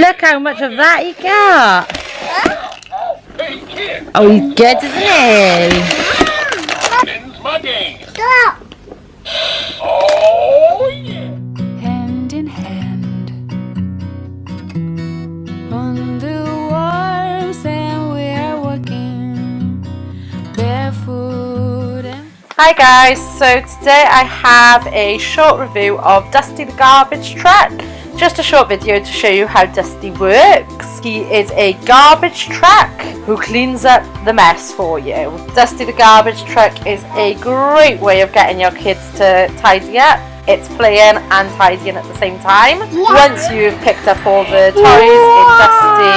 Look how much of that he got. Oh, he's good, isn't he? Ends my game. Oh, yeah. Hand in hand on the warm sand, we are walking barefoot and Hi guys, so today I have a short review of Dusty the Garbage Truck. Just a short video to show you how Dusty works. He is a garbage truck who cleans up the mess for you. Dusty the Garbage Truck is a great way of getting your kids to tidy up. It's playing and tidying at the same time. Once you've picked up all the toys in Dusty,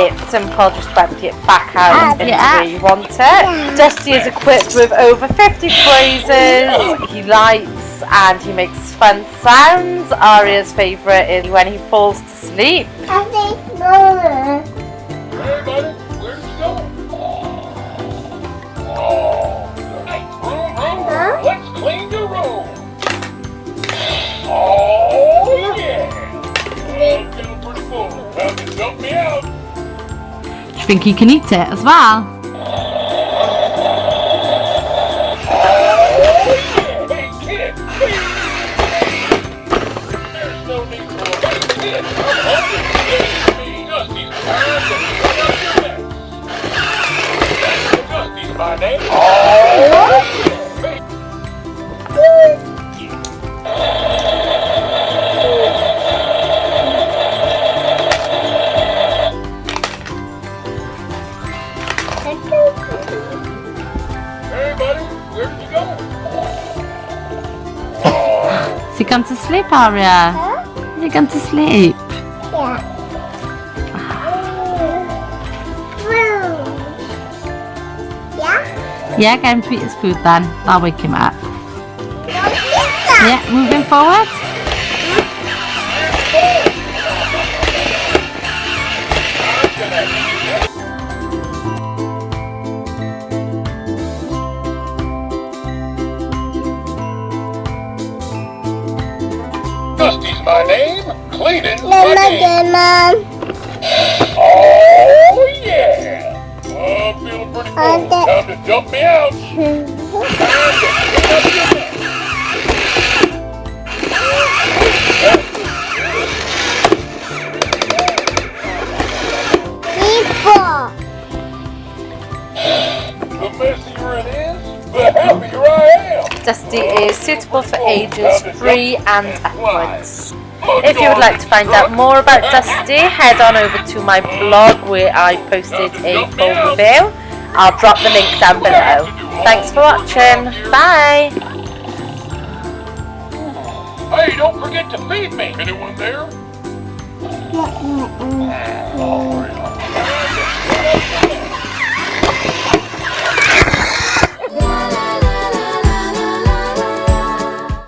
it's simple, just to empty it back out in the way you want it. Dusty is equipped with over 50 phrases. He lights and he makes fun sounds. Aria's favourite is when he falls to sleep. Hey, buddy, where'd you go? Oh, nice. Room. Let's clean the room. Oh, yeah. I'm feeling pretty full. Time to dump me out. Do you think you can eat it as well? Hey, kid, please. There's no need for a kid. I'm hungry. Me, Dusty's time to clean up your mess. Dusty's my name. Oh, hey, buddy, where did you go? Has he gone to sleep, Aria? Has he gone to sleep? Yeah, get him to eat his food then. I'll wake him up. Yeah, moving forward. Dusty's my name, cleaning's my game. Oh, yeah. I'm feeling pretty full. Time to dump me out. Time to clean up your mess. The messier it is, the happier I am. Dusty is suitable for ages 3 and upwards. If you would like to find out more about Dusty, head on over to my blog where I posted a full review. I'll drop the link down below. Thanks for watching. Bye. Hey, don't forget to feed me. Anyone there? Oh, yeah.